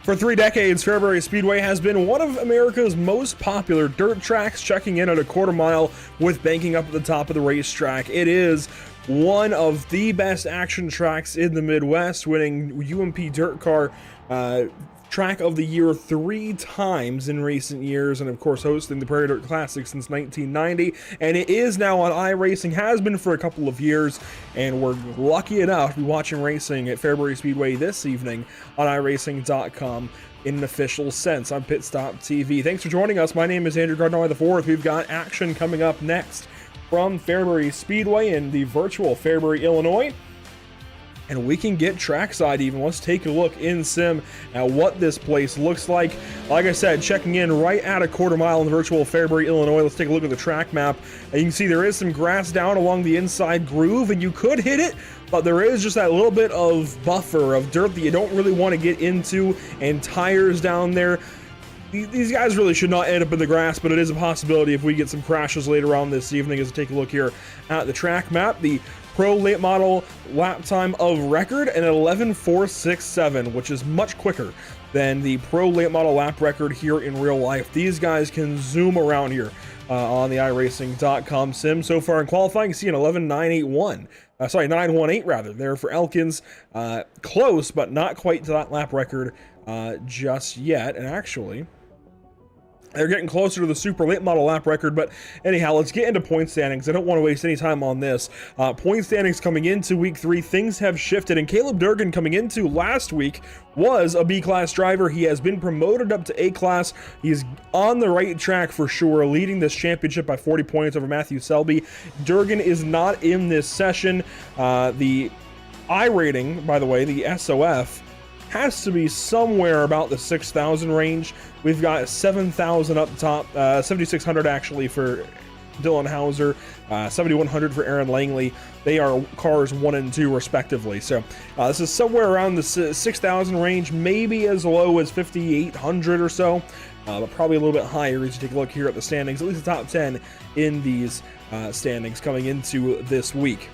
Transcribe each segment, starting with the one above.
For 3 decades, Fairbury Speedway has been one of America's most popular dirt tracks, checking in at a quarter mile with banking up at the top of the racetrack. It is one of the best action tracks in the Midwest, winning UMP DIRTcar Track of the Year 3 times in recent years, and of course hosting the Prairie Dirt Classic since 1990. And it is now on iRacing, has been for a couple of years, and we're lucky enough to be watching racing at Fairbury Speedway this evening on iRacing.com in an official sense on Pit Stop TV. Thanks for joining us. My name is Andrew Gardner IV. We've got action coming up next from Fairbury Speedway in the virtual Fairbury, Illinois. And we can get trackside even. Let's take a look in sim at what this place looks like. Like I said, checking in right at a quarter mile in the virtual Fairbury, Illinois. Let's take a look at the track map. And you can see there is some grass down along the inside groove, and you could hit it, but there is just that little bit of buffer of dirt that you don't really want to get into, and tires down there. These guys really should not end up in the grass, but it is a possibility if we get some crashes later on this evening. As we take a look here at the track map, the Pro Late Model lap time of record, an 11.467, which is much quicker than the Pro Late Model lap record here in real life. These guys can zoom around here on the iRacing.com sim. So far in qualifying, you see an 11.981. 918 rather, there for Elkins. Close, but not quite to that lap record just yet. And actually, they're getting closer to the super late model lap record. But anyhow, let's get into point standings. I don't want to waste any time on this. Point standings coming into week 3, things have shifted, and Caleb Durgan coming into last week was a B-class driver. He has been promoted up to A-class. He's on the right track for sure, leading this championship by 40 points over Matthew Selby. Durgan is not in this session. The I rating, by the way, the SOF, has to be somewhere about the 6,000 range. We've got 7,000 up top, 7,600 actually for Dylan Hauser, 7,100 for Aaron Langley. They are cars 1 and 2 respectively. So this is somewhere around the 6,000 range, maybe as low as 5,800 or so, but probably a little bit higher as you take a look here at the standings, at least the top 10 in these standings coming into this week.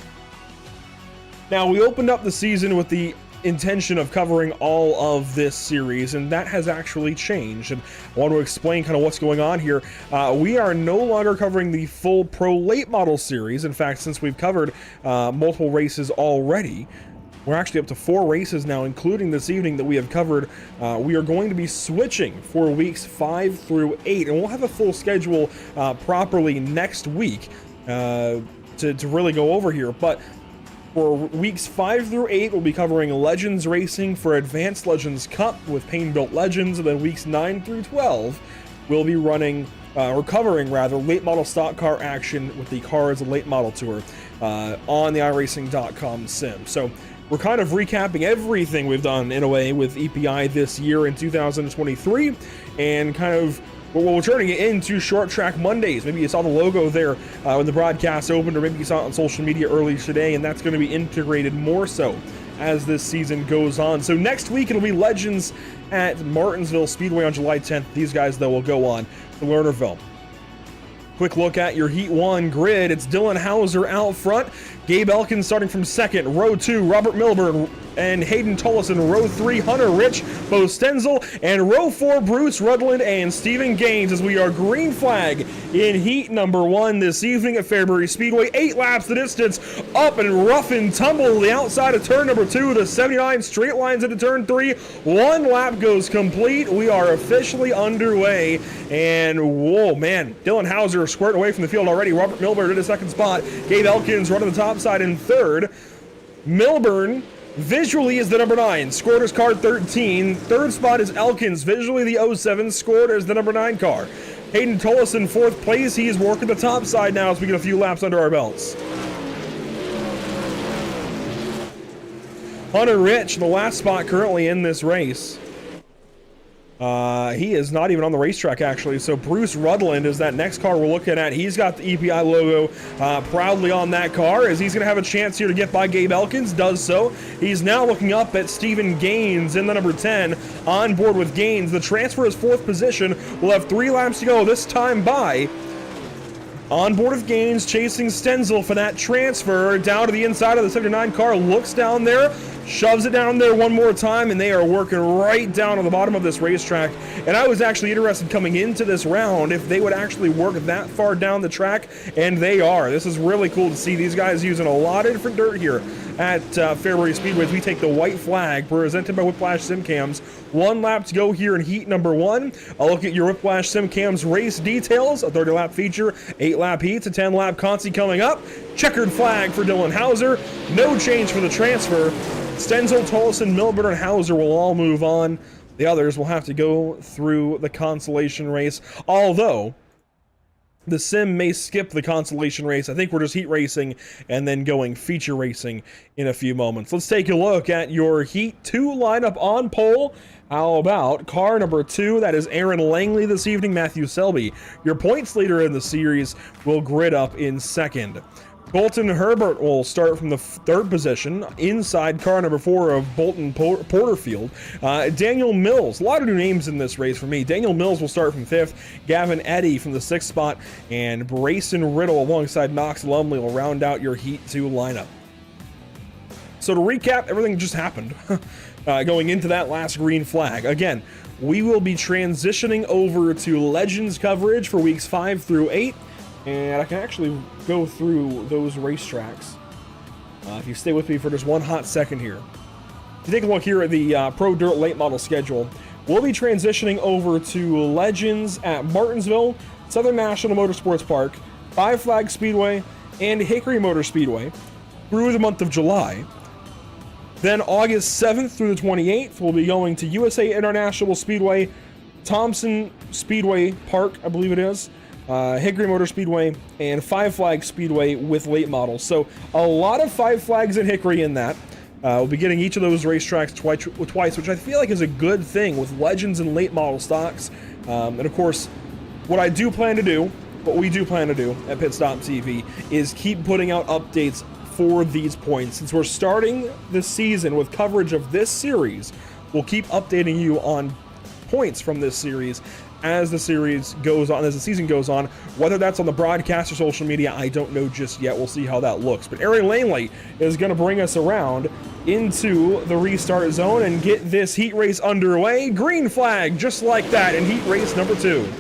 Now, we opened up the season with the intention of covering all of this series, and that has actually changed, and I want to explain kind of what's going on here. We are no longer covering the full Pro Late Model series. In fact, since we've covered multiple races already, we're actually up to 4 races now, including this evening that we have covered. We are going to be switching for weeks 5 through 8, and we'll have a full schedule properly next week to really go over here. But for weeks 5 through 8, we'll be covering Legends Racing for Advanced Legends Cup with Paine-Built Legends, and then weeks 9 through 12, we'll be running, or covering rather, late model stock car action with the Cars Late Model Tour on the iRacing.com sim. So we're kind of recapping everything we've done in a way with EPI this year in 2023, and kind of we're turning it into Short Track Mondays. Maybe you saw the logo there when the broadcast opened, or maybe you saw it on social media earlier today, and that's going to be integrated more so as this season goes on. So next week it'll be Legends at Martinsville Speedway on July 10th. These guys, though, will go on to Lernerville. Quick look at your Heat 1 grid. It's Dylan Hauser out front. Gabe Elkins starting from second. Row 2, Robert Milburn and Hayden Tullison. Row 3, Hunter Rich, Bo Stenzel. And row 4, Bruce Rudland and Stephen Gaines, as we are green flag in Heat number 1 this evening at Fairbury Speedway. 8 laps the distance, up and rough and tumble the outside of turn number 2. The 79 straight lines into turn 3. 1 lap goes complete. We are officially underway. And whoa, man, Dylan Hauser squirting away from the field already. Robert Milburn in a second spot. Gabe Elkins running the top side in third. Milburn visually is the number 9, scored as car 13. Third spot is Elkins, visually the 07, scored as the number 9 car. Hayden Tullison, 4th place. He is working the top side now as we get a few laps under our belts. Hunter Rich, the last spot currently in this race. He is not even on the racetrack, actually. So Bruce Rudland is that next car we're looking at. He's got the EPI logo proudly on that car, as he's going to have a chance here to get by Gabe Elkins. Does so. He's now looking up at Stephen Gaines in the number 10. On board with Gaines. The transfer is 4th position. We'll have 3 laps to go, this time by On board of Gaines, chasing Stenzel for that transfer down to the inside of the 79 car. Looks down there, shoves it down there one more time, and they are working right down on the bottom of this racetrack. And I was actually interested coming into this round if they would actually work that far down the track, and they are. This is really cool to see these guys using a lot of different dirt here at Fairbury Speedway. We take the white flag presented by Whiplash SimCams. 1 lap to go here in heat number 1. I'll look at your Whiplash SimCams race details. A 30-lap feature, 8-lap heats, a 10-lap consi coming up. Checkered flag for Dylan Hauser. No change for the transfer. Stenzel, Tolleson, Milburn, and Hauser will all move on. The others will have to go through the consolation race, although the sim may skip the consolation race. I think we're just heat racing and then going feature racing in a few moments. Let's take a look at your Heat 2 lineup on pole. How about car number 2? That is Aaron Langley this evening. Matthew Selby, your points leader in the series, will grid up in second. Bolton Herbert will start from the 3rd position inside car number 4 of Bolton Porterfield. Daniel Mills, a lot of new names in this race for me. Daniel Mills will start from 5th. Gavin Eddy from the 6th spot. And Brayson Riddle alongside Knox Lumley will round out your Heat 2 lineup. So to recap, everything just happened going into that last green flag. Again, we will be transitioning over to Legends coverage for weeks 5 through 8. And I can actually go through those racetracks if you stay with me for just one hot second here. If you take a look here at the Pro Dirt late model schedule, we'll be transitioning over to Legends at Martinsville, Southern National Motorsports Park, Five Flag Speedway, and Hickory Motor Speedway through the month of July. Then August 7th through the 28th, we'll be going to USA International Speedway, Thompson Speedway Park, I believe it is, Hickory Motor Speedway, and Five Flag Speedway with late models. So a lot of Five Flags and Hickory in that. We'll be getting each of those racetracks twice, which I feel like is a good thing with Legends and late model stocks. And of course, what we do plan to do at Pit Stop TV is keep putting out updates for these points. Since we're starting this season with coverage of this series, we'll keep updating you on points from this series as the series goes on, as the season goes on. Whether that's on the broadcast or social media, I don't know just yet. We'll see how that looks. But Aaron Langley is going to bring us around into the restart zone and get this heat race underway. Green flag, just like that, in heat race number 2.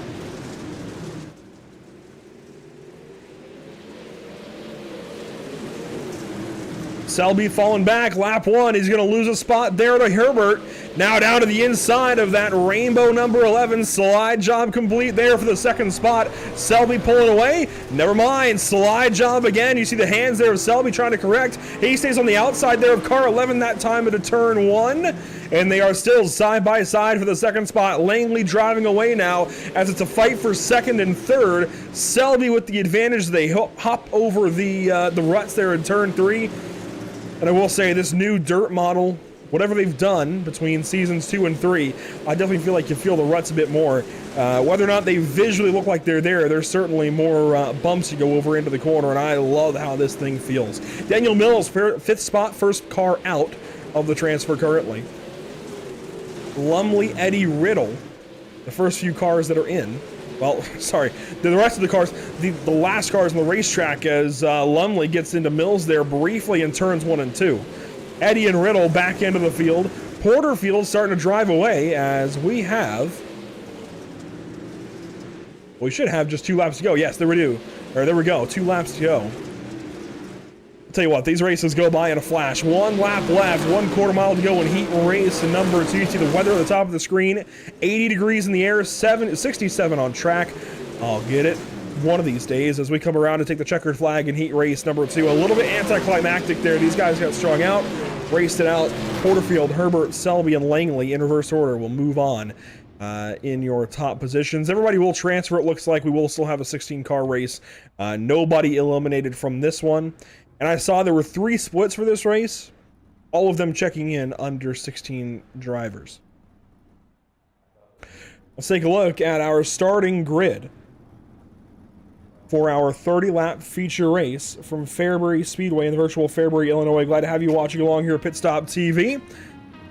Selby falling back, lap 1. He's going to lose a spot there to Herbert. Now down to the inside of that rainbow number 11. Slide job complete there for the 2nd spot. Selby pulling away. Never mind. Slide job again. You see the hands there of Selby trying to correct. He stays on the outside there of car 11 that time into turn 1. And they are still side by side for the 2nd spot. Langley driving away now as it's a fight for 2nd and 3rd. Selby with the advantage. They hop over the ruts there in turn 3. And I will say, this new dirt model, whatever they've done between seasons 2 and 3, I definitely feel like you feel the ruts a bit more. Whether or not they visually look like they're there, there's certainly more bumps you go over into the corner, and I love how this thing feels. Daniel Mills, 5th spot, 1st car out of the transfer currently. Lumley, Eddy, Riddle, the first few cars that are in. Well, sorry, the rest of the cars, the last cars on the racetrack as Lumley gets into Mills there briefly in turns 1 and 2. Eddy and Riddle back into the field. Porterfield starting to drive away as we should have just 2 laps to go. Yes, there we go, 2 laps to go. Tell you what, these races go by in a flash. 1 lap left, 1/4 mile to go in heat race number 2. You see the weather at the top of the screen, 80 degrees in the air, 67 on track. I'll get it one of these days as we come around to take the checkered flag in heat race number 2. A little bit anticlimactic there. These guys got strung out, raced it out. Porterfield, Herbert, Selby, and Langley in reverse order will move on in your top positions. Everybody will transfer, it looks like. We will still have a 16-car race. Nobody eliminated from this one. And I saw there were 3 splits for this race, all of them checking in under 16 drivers. Let's take a look at our starting grid for our 30-lap feature race from Fairbury Speedway in the virtual Fairbury, Illinois. Glad to have you watching along here at Pit Stop TV.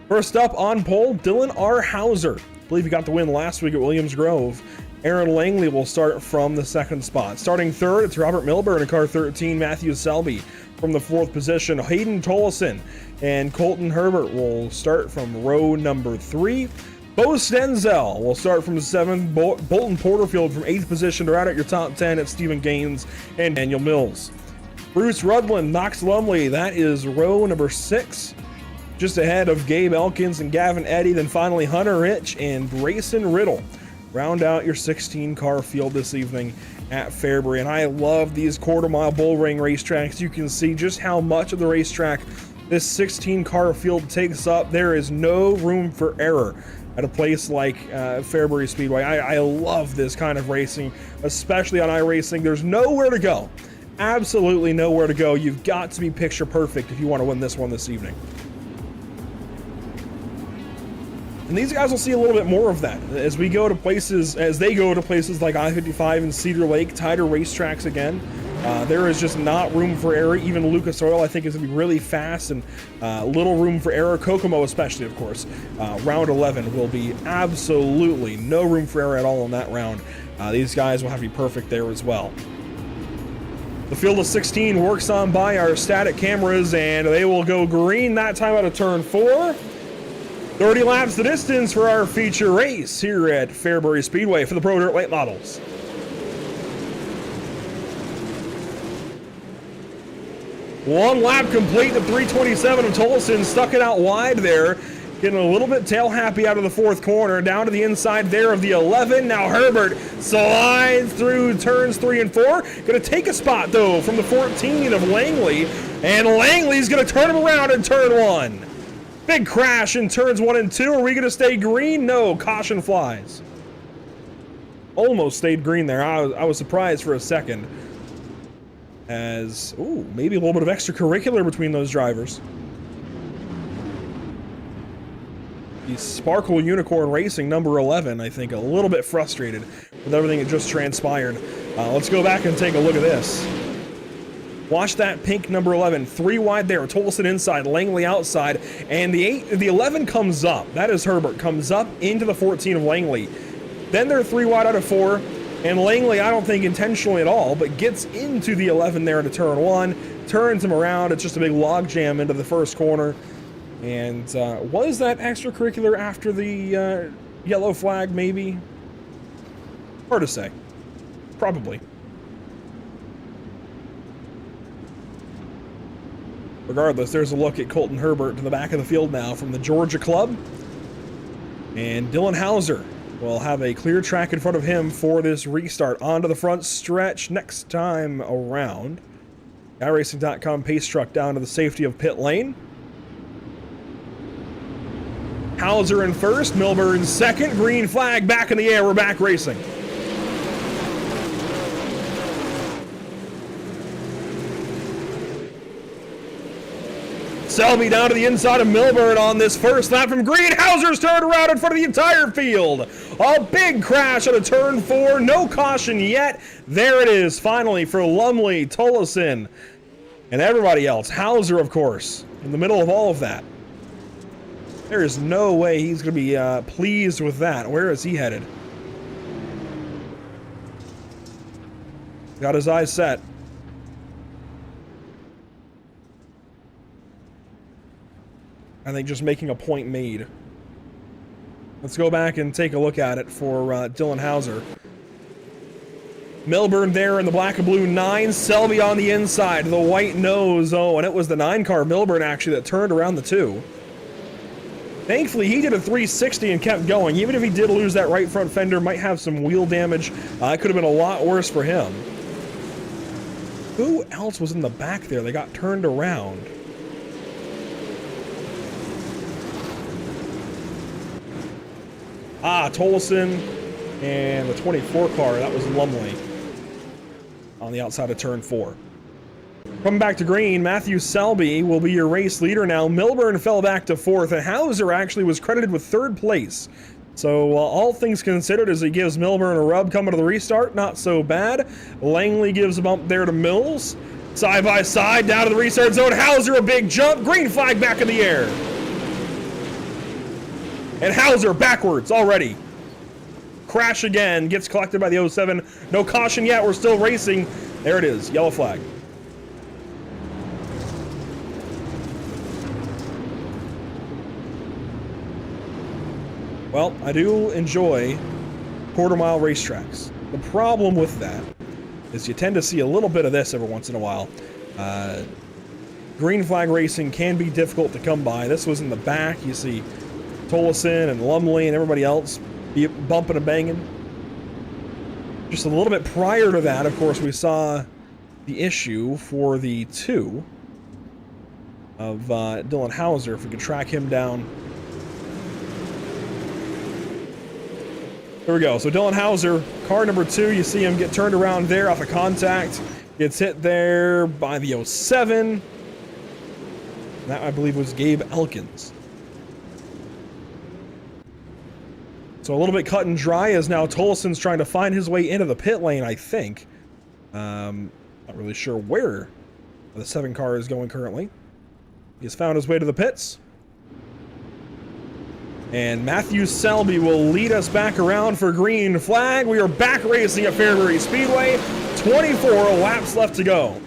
First up on pole, Dylan R. Hauser. I believe he got the win last week at Williams Grove. Aaron Langley will start from the 2nd spot. Starting 3rd, it's Robert Milburn in car 13, Matthew Selby. from the 4th position. Hayden Tollefson and Colton Herbert will start from row number 3. Bo Stenzel will start from 7th. Bolton Porterfield from 8th position to round out your top 10 at Stephen Gaines and Daniel Mills. Bruce Rudland, Knox Lumley, that is row number 6. Just ahead of Gabe Elkins and Gavin Eddy. Then finally Hunter Rich and Grayson Riddle round out your 16-car field this evening at Fairbury. And I love these quarter-mile bull ring racetracks. You can see just how much of the racetrack this 16-car field takes up. There is no room for error at a place like Fairbury Speedway. I love this kind of racing, especially on iRacing. There's nowhere to go. Absolutely nowhere to go. You've got to be picture perfect if you want to win this one this evening. And these guys will see a little bit more of that as they go to places like I-55 and Cedar Lake, tighter racetracks again. There is just not room for error. Even Lucas Oil, I think, is going to be really fast and little room for error. Kokomo especially, of course. Round 11 will be absolutely no room for error at all in that round. These guys will have to be perfect there as well. The field of 16 works on by our static cameras, and they will go green that time out of turn 4. 30 laps the distance for our feature race here at Fairbury Speedway for the Pro Dirt Late Models. One lap complete, the 327 of Tollefson stuck it out wide there, getting a little bit tail happy out of the 4th corner, down to the inside there of the 11. Now Herbert slides through turns 3 and 4. Going to take a spot though from the 14 of Langley, and Langley's going to turn him around in turn 1. Big crash in turns 1 and 2. Are we going to stay green? No, caution flies. Almost stayed green there. I was surprised for a second. As, ooh, maybe a little bit of extracurricular between those drivers. The Sparkle Unicorn Racing number 11, I think, a little bit frustrated with everything that just transpired. Let's go back and take a look at this. Watch that pink number 11, 3 wide there, Tollefson inside, Langley outside, and the 11 comes up. That is Herbert, comes up into the 14 of Langley. Then they're 3 wide out of 4, and Langley, I don't think intentionally at all, but gets into the 11 there into turn 1, turns him around. It's just a big log jam into the 1st corner. And was that extracurricular after the yellow flag, maybe? Hard to say. Probably. Regardless, there's a look at Colton Herbert to the back of the field now from the Georgia club. And Dylan Hauser will have a clear track in front of him for this restart onto the front stretch next time around. iRacing.com pace truck down to the safety of pit lane. Hauser in first, Milburn in second, green flag back in the air, we're back racing. Selby down to the inside of Milburn on this first lap from green. Hauser's turned around in front of the entire field. A big crash out of turn 4. No caution yet. There it is finally for Lumley, Tollefson, and everybody else. Hauser, of course, in the middle of all of that. There is no way he's going to be pleased with that. Where is he headed? Got his eyes set. I think just making a point made. Let's go back and take a look at it for Dylan Hauser. Milburn there in the black and blue 9. Selby on the inside, the white nose. Oh, and it was the 9-car Milburn actually that turned around the 2. Thankfully, he did a 360 and kept going. Even if he did lose that right front fender, might have some wheel damage. It could have been a lot worse for him. Who else was in the back there? They got turned around. Tollefson and the 24 car, that was Lumley on the outside of turn 4. Coming back to green, Matthew Selby will be your race leader now. Milburn fell back to 4th, and Hauser actually was credited with 3rd place. So all things considered, as he gives Milburn a rub coming to the restart, not so bad. Langley gives a bump there to Mills. Side by side, down to the restart zone. Hauser, a big jump, green flag back in the air. And Hauser backwards already. Crash again, gets collected by the 07. No caution yet, we're still racing. There it is, yellow flag. Well, I do enjoy quarter-mile racetracks. The problem with that is you tend to see a little bit of this every once in a while. Green flag racing can be difficult to come by. This was in the back. You see Tolleson and Lumley and everybody else bumping and banging. Just a little bit prior to that, of course, we saw the issue for the 2 of Dylan Hauser, if we could track him down. There we go. So Dylan Hauser, car number 2, you see him get turned around there off of contact. Gets hit there by the 07. That, I believe, was Gabe Elkins. So a little bit cut and dry as now Tolleson's trying to find his way into the pit lane, I think. Not really sure where the 7 car is going currently. He's found his way to the pits. And Matthew Selby will lead us back around for green flag. We are back racing at Fairbury Speedway. 24 laps left to go.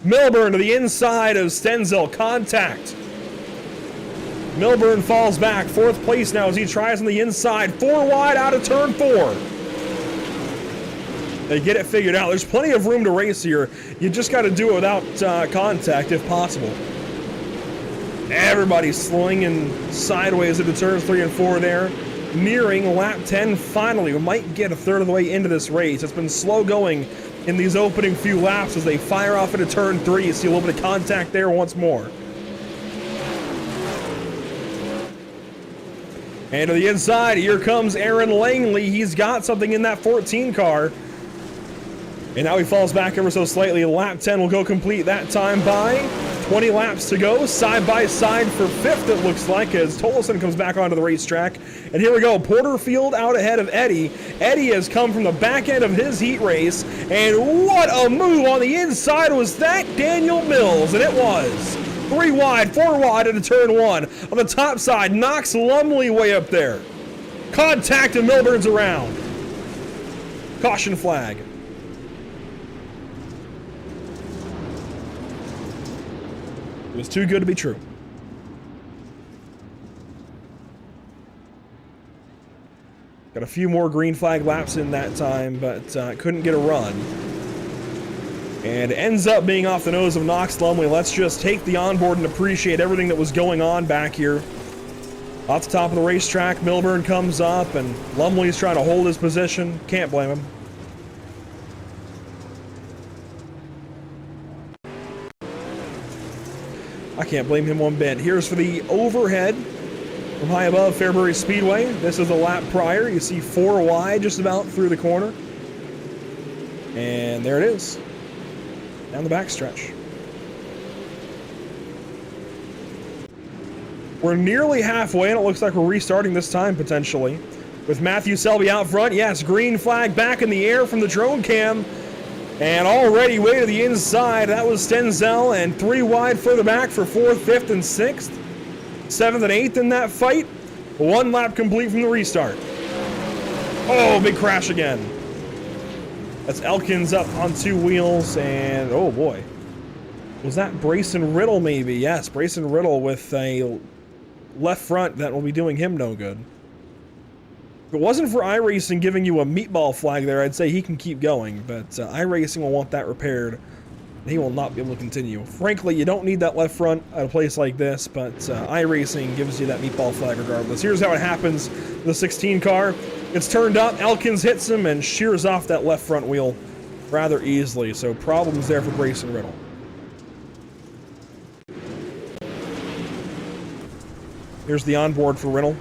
Milburn to the inside of Stenzel. Contact. Milburn falls back. 4th place now as he tries on the inside. 4 wide out of turn 4. They get it figured out. There's plenty of room to race here. You just got to do it without contact if possible. Everybody's slinging sideways into turns 3 and 4 there. Nearing lap 10 finally. We might get a third of the way into this race. It's been slow going in these opening few laps as they fire off into turn 3. You see a little bit of contact there once more. And to the inside, here comes Aaron Langley. He's got something in that 14 car. And now he falls back ever so slightly. Lap 10 will go complete that time by 20 laps to go. Side by side for 5th, it looks like, as Tolleson comes back onto the racetrack. And here we go. Porterfield out ahead of Eddie. Eddie has come from the back end of his heat race. And what a move on the inside was that, Daniel Mills. And it was 3 wide, 4 wide into turn 1. On the top side, knocks Lumley way up there. Contact and Milburn's around. Caution flag. It was too good to be true. Got a few more green flag laps in that time, but couldn't get a run. And ends up being off the nose of Knox Lumley. Let's just take the onboard and appreciate everything that was going on back here. Off the top of the racetrack, Milburn comes up, and Lumley's trying to hold his position. Can't blame him. I can't blame him one bit. Here's for the overhead from high above Fairbury Speedway. This is a lap prior. You see 4 wide just about through the corner. And there it is. Down the backstretch. We're nearly halfway, and it looks like we're restarting this time, potentially. With Matthew Selby out front. Yes, green flag back in the air from the drone cam. And already way to the inside. That was Stenzel, and 3 wide further back for 4th, 5th, and 6th. 7th and 8th in that fight. 1 lap complete from the restart. Oh, big crash again. That's Elkins up on 2 wheels, and oh boy. Was that Brayson Riddle maybe? Yes, Brayson Riddle with a left front that will be doing him no good. If it wasn't for iRacing giving you a meatball flag there, I'd say he can keep going, but iRacing will want that repaired, and he will not be able to continue. Frankly, you don't need that left front at a place like this, but iRacing gives you that meatball flag regardless. Here's how it happens. The 16 car, it's turned up, Elkins hits him and shears off that left front wheel rather easily, so problems there for Brayson Riddle. Here's the onboard for Riddle.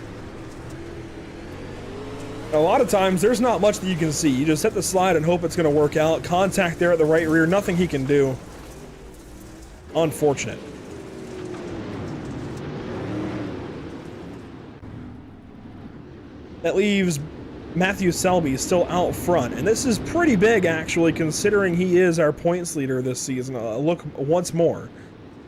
A lot of times, there's not much that you can see. You just hit the slide and hope it's going to work out. Contact there at the right rear. Nothing he can do. Unfortunate. That leaves Matthew Selby still out front. And this is pretty big, actually, considering he is our points leader this season. Look once more.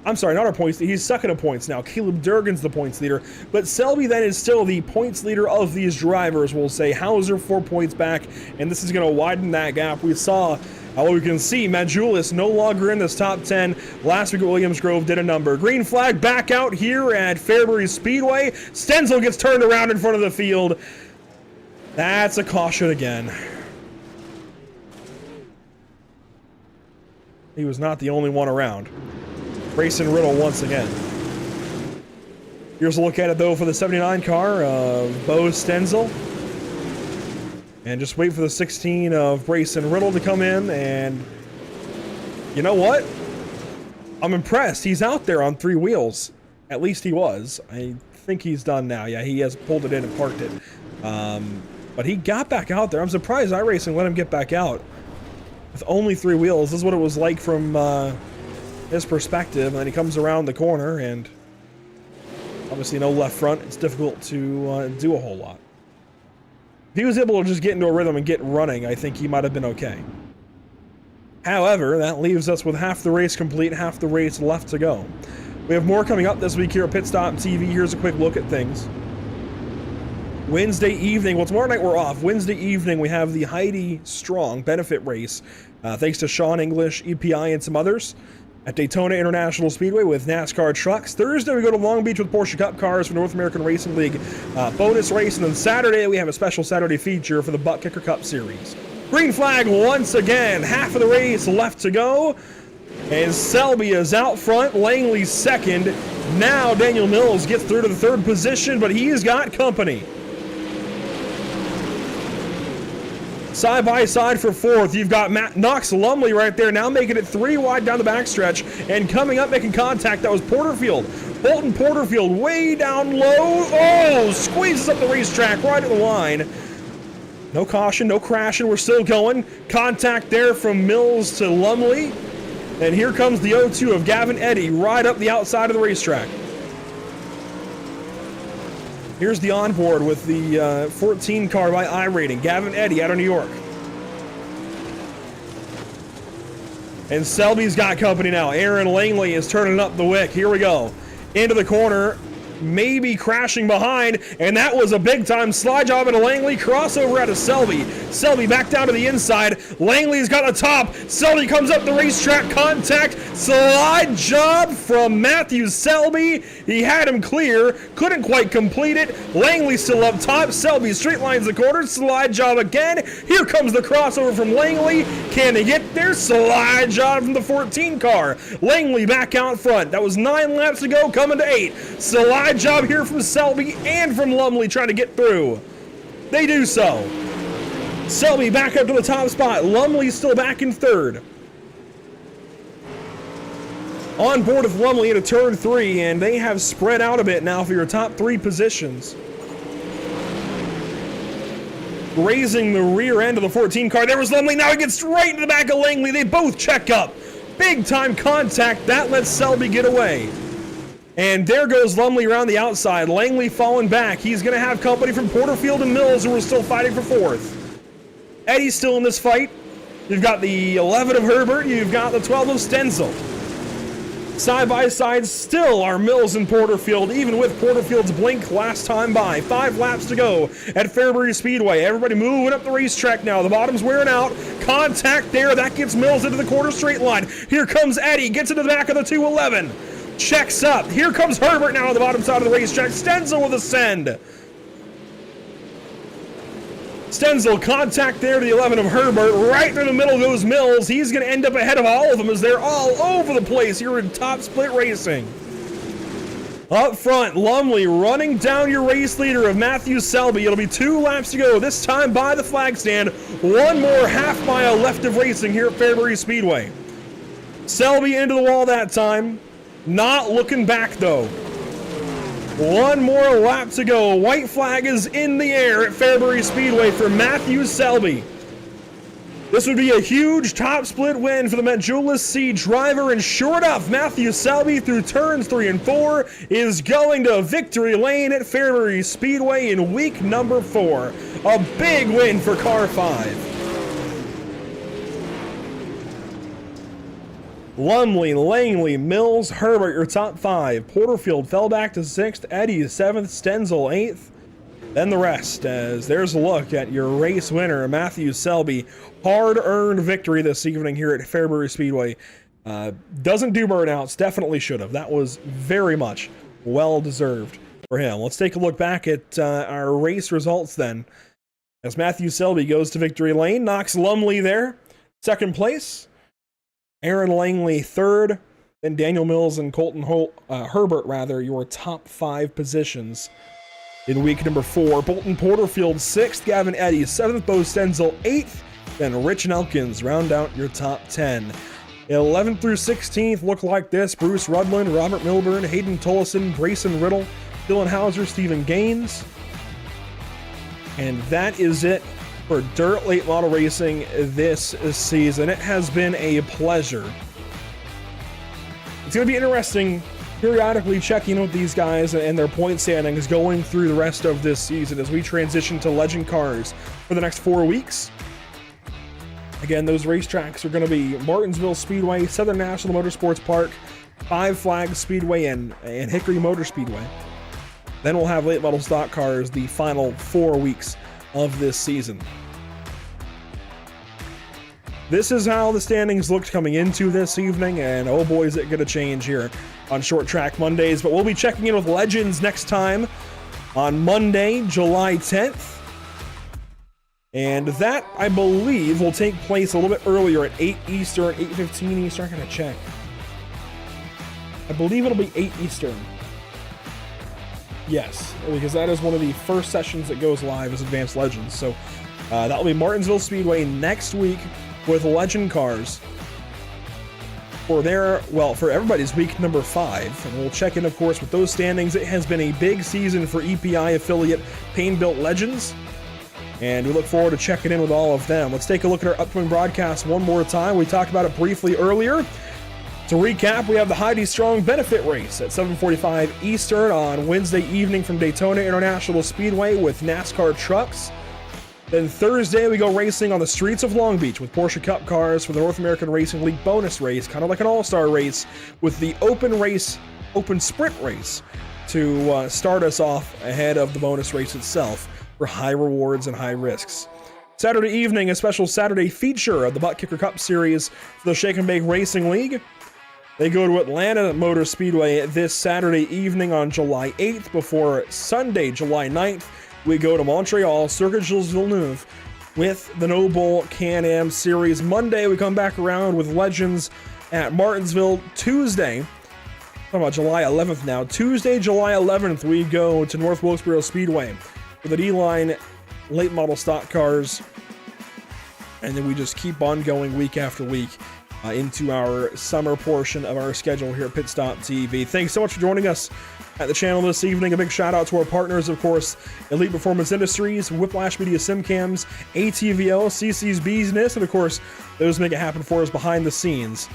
I'm sorry, not our points. He's second in points now. Caleb Durgan's the points leader. But Selby then is still the points leader of these drivers, we'll say. Hauser 4 points back, and this is going to widen that gap. We saw Although we can see Majulis no longer in this top 10. Last week at Williams Grove did a number. Green flag back out here at Fairbury Speedway. Stenzel gets turned around in front of the field. That's a caution again. He was not the only one around. Grayson Riddle once again. Here's a look at it though for the 79 car of Bo Stenzel. And just wait for the 16 of Grayson Riddle to come in, and you know what? I'm impressed. He's out there on 3 wheels. At least he was. I think he's done now. Yeah, he has pulled it in and parked it. But he got back out there. I'm surprised iRacing let him get back out with only 3 wheels. This is what it was like from his perspective. And then he comes around the corner, and obviously no left front. It's difficult to do a whole lot. If he was able to just get into a rhythm and get running, I think he might have been okay. However, that leaves us with half the race complete, half the race left to go. We have more coming up this week here at Pit Stop TV. Here's a quick look at things. Wednesday evening, well, tomorrow night we're off. Wednesday evening, we have the Heidi Strong benefit race, thanks to Sean English, EPI, and some others at Daytona International Speedway with NASCAR trucks. Thursday, we go to Long Beach with Porsche Cup cars for North American Racing League bonus race. And then Saturday, we have a special Saturday feature for the Butt Kicker Cup Series. Green flag once again. Half of the race left to go. And Selby is out front. Langley's second. Now Daniel Mills gets through to the 3rd position, but he's got company. Side by side for 4th, you've got Knox Lumley right there, now making it 3 wide down the backstretch, and coming up making contact, that was Porterfield. Bolton Porterfield way down low. Oh, squeezes up the racetrack right at the line. No caution, no crashing, we're still going. Contact there from Mills to Lumley. And here comes the 0-2 of Gavin Eddy right up the outside of the racetrack. Here's the onboard with the 14 car by iRating. Gavin Eddy out of New York. And Selby's got company now. Aaron Langley is turning up the wick. Here we go. Into the corner. Maybe crashing behind, and that was a big-time slide job into Langley. Crossover out of Selby. Selby back down to the inside. Langley's got a top. Selby comes up the racetrack. Contact. Slide job from Matthew Selby. He had him clear. Couldn't quite complete it. Langley still up top. Selby straight lines the corner. Slide job again. Here comes the crossover from Langley. Can he get there? Slide job from the 14 car. Langley back out front. That was 9 laps to go, coming to 8. Slide job here from Selby and from Lumley trying to get through. They do so. Selby back up to the top spot. Lumley still back in 3rd. On board with Lumley into turn 3, and they have spread out a bit now for your top 3 positions. Grazing the rear end of the 14 car. There was Lumley. Now he gets right into the back of Langley. They both check up. Big time contact. That lets Selby get away. And there goes Lumley around the outside. Langley falling back. He's going to have company from Porterfield and Mills, who are still fighting for 4th. Eddie's still in this fight. You've got the 11 of Herbert. You've got the 12 of Stenzel. Side by side still are Mills and Porterfield, even with Porterfield's blink last time by. 5 laps to go at Fairbury Speedway. Everybody moving up the racetrack now. The bottom's wearing out. Contact there. That gets Mills into the quarter straight line. Here comes Eddie. Gets into the back of the 211. Checks up. Here comes Herbert now on the bottom side of the racetrack. Stenzel with a send. Stenzel contact there to the 11 of Herbert. Right through the middle goes Mills. He's going to end up ahead of all of them as they're all over the place here in top split racing. Up front, Lumley running down your race leader of Matthew Selby. It'll be 2 laps to go, this time by the flag stand. 1 more half mile left of racing here at Fairbury Speedway. Selby into the wall that time. Not looking back though. 1 more lap to go. White flag is in the air at Fairbury Speedway for Matthew Selby. This would be a huge top split win for the Metjulis C driver, and sure enough, Matthew Selby through turns 3 and 4 is going to victory lane at Fairbury Speedway in week number 4. A big win for car 5. Lumley, Langley, Mills, Herbert, your top 5. Porterfield fell back to 6th. Eddie 7th. Stenzel 8th. then the rest, as there's a look at your race winner, Matthew Selby. Hard-earned victory this evening here at Fairbury Speedway. Doesn't do burnouts, definitely should have. That was very much well-deserved for him. Let's take a look back at our race results then. As Matthew Selby goes to victory lane, Knox Lumley there, second place. Aaron Langley third, then Daniel Mills and Colton Herbert, your top 5 positions. In week number 4, Bolton Porterfield 6th, Gavin Eddy 7th, Bo Stenzel 8th, then Rich Nelkins round out your top 10. 11th through 16th look like this: Bruce Rudland, Robert Milburn, Hayden Tollison, Grayson Riddle, Dylan Hauser, Stephen Gaines. And that is it for Dirt Late Model Racing this season. It has been a pleasure. It's going to be interesting periodically checking in with these guys and their point standings going through the rest of this season as we transition to Legend Cars for the next 4 weeks. Again, those racetracks are going to be Martinsville Speedway, Southern National Motorsports Park, Five Flags Speedway, and Hickory Motor Speedway. Then we'll have late model stock cars the final 4 weeks of this season. This is how the standings looked coming into this evening, and oh boy, is it going to change here on Short Track Mondays. But we'll be checking in with Legends next time on Monday, July 10th. And that, I believe, will take place a little bit earlier at 8 Eastern, 8:15 Eastern. I'm going to check. I believe it'll be 8 Eastern. Yes, because that is one of the first sessions that goes live as Advanced Legends. So that will be Martinsville Speedway next week with Legend Cars for for everybody's week number 5. And we'll check in, of course, with those standings. It has been a big season for EPI affiliate Paine-Built Legends, and we look forward to checking in with all of them. Let's take a look at our upcoming broadcast one more time. We talked about it briefly earlier. To recap, we have the Heidi Strong Benefit Race at 7:45 Eastern on Wednesday evening from Daytona International Speedway with NASCAR trucks. Then Thursday, we go racing on the streets of Long Beach with Porsche Cup cars for the North American Racing League bonus race, kind of like an all-star race, with the open sprint race to start us off ahead of the bonus race itself for high rewards and high risks. Saturday evening, a special Saturday feature of the Butt Kicker Cup Series for the Shake and Bake Racing League. They go to Atlanta Motor Speedway this Saturday evening on July 8th before Sunday, July 9th. We go to Montreal, Circuit Gilles Villeneuve with the Noble Can-Am Series. Monday, we come back around with Legends at Martinsville. Tuesday, talking about July 11th now. Tuesday, July 11th, we go to North Wilkesboro Speedway for the D-Line late model stock cars. And then we just keep on going week after week into our summer portion of our schedule here at Pit Stop TV. Thanks so much for joining us at the channel this evening. A big shout out to our partners, of course, Elite Performance Industries, Whiplash Media Simcams, ATVO, CC's Business, and of course, those make it happen for us behind the scenes.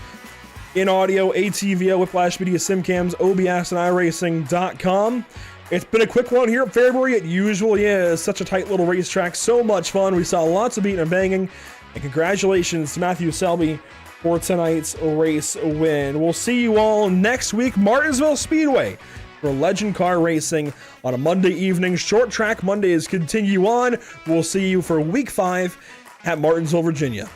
In audio, ATVO, Whiplash Media Simcams, OBS, and iRacing.com. It's been a quick one here at Fairbury. It usually is. Such a tight little racetrack. So much fun. We saw lots of beating and banging. And congratulations to Matthew Selby for tonight's race win. We'll see you all next week, Martinsville Speedway, for Legend Car Racing on a Monday evening. Short Track Mondays continue on. We'll see you for week 5 at Martinsville, Virginia.